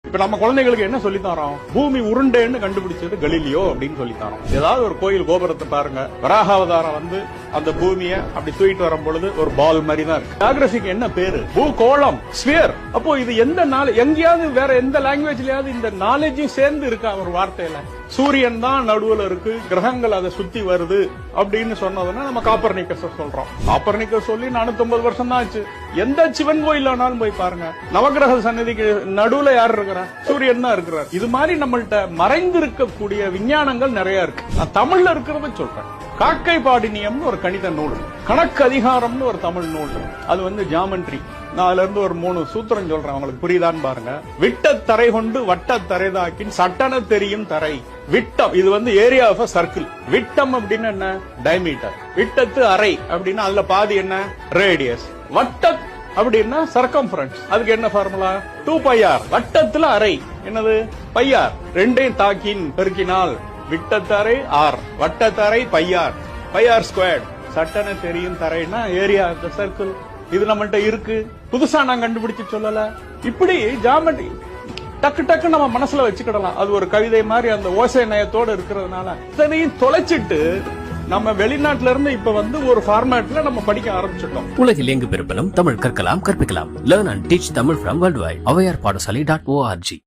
இப்ப நம்ம குழந்தைகளுக்கு என்ன சொல்லி தரோம்? பூமி உருண்டைன்னு கண்டுபிடிச்சது கலீலியோ அப்படின்னு சொல்லி தரோம். ஏதாவது ஒரு கோயில் கோபுரத்தை பாருங்க, வராகாவதாரம் வந்து அந்த பூமியை அப்படி தூக்கிட்டு வரும் பொழுது ஒரு பால் மாதிரி தான் இருக்கு. ஜியோகிராபிக்கு என்ன பேரு? பூகோளம், ஸ்பியர். அப்போ இது எந்த நாள் எங்கேயாவது வேற எந்த லாங்குவேஜ்லயாவது இந்த நாலேஜும் சேர்ந்து இருக்கா ஒரு வார்த்தையில? சூரியன் தான் நடுவுல இருக்கு, கிரகங்கள் அதை சுத்தி வருது அப்படின்னு சொன்னதுன்னா நம்ம காப்பர்னிக்கஸ் சொல்றோம். காப்பர்னிக்கஸ் சொல்லி 450 வருஷம் தான் ஆச்சு. எந்த சிவன் கோயில் ஆனாலும் போய் பாருங்க, நவகிரக சன்னதிக்கு நடுவுல யார் இருக்கிறா? சூரியன் தான் இருக்கிறார். இது மாதிரி நம்மள்ட்ட மறைந்து இருக்கக்கூடிய விஞ்ஞானங்கள் நிறைய இருக்கு. நான் தமிழ்ல இருக்கிறத சொல்றேன். காக்கை பாடினியம்னு ஒரு கணித நூல், கணக்கு அதிகாரம்னு ஒரு தமிழ் நூல், அது வந்து ஜாமெட்ரி. நான் அதுல இருந்து ஒரு 3 சூத்திரம் சொல்றேன், உங்களுக்கு புரியுதான்னு பாருங்க. விட்ட தரை கொண்டு வட்ட தரைதாக்கின் சட்டன தெரியும் தரை. விட்டம், இது வந்து ஏரியா ஆஃப் அ சர்க்கிள். விட்டம் அப்படின்னு என்ன? டயமீட்டர். விட்டத்து அரை அப்படின்னா அதுல பாதி என்ன? ரேடியஸ். வட்ட அப்படின்னா சர்க்கம்ஃபரன்ஸ், அதுக்கு என்ன ஃபார்முலா? 2πr. வட்டத்துல அரை என்னது? πr. ரெண்டையும் தாக்கின் பெருக்கினால் விட்டத்தரை ஆர், வட்டத்தரை πr, πr ஸ்கொயர்ட். சட்டன தெரியும் தரைன்னா ஏரியா ஆஃப் த சர்க்கிள். இது நம்மள்ட்ட இருக்கு, புதுசா நான் கண்டுபிடிச்சு சொல்லல. இப்படி ஜாமெட்ரி டக்கு டக்கு நம்ம மனசுல வச்சுக்கிடலாம். அது ஒரு கவிதை மாதிரி அந்த ஓசை நயத்தோட இருக்கிறதுனால இத்தனையும் தொலைச்சிட்டு நம்ம வெளிநாட்டுல இருந்து இப்ப வந்து ஒரு ஃபார்மேட்ல நம்ம படிக்க ஆரம்பிச்சிட்டோம். உலகில் எங்கு பெருப்பலும் தமிழ் கற்கலாம், கற்பிக்கலாம். Learn and teach Tamil from worldwide. avayar padasali.org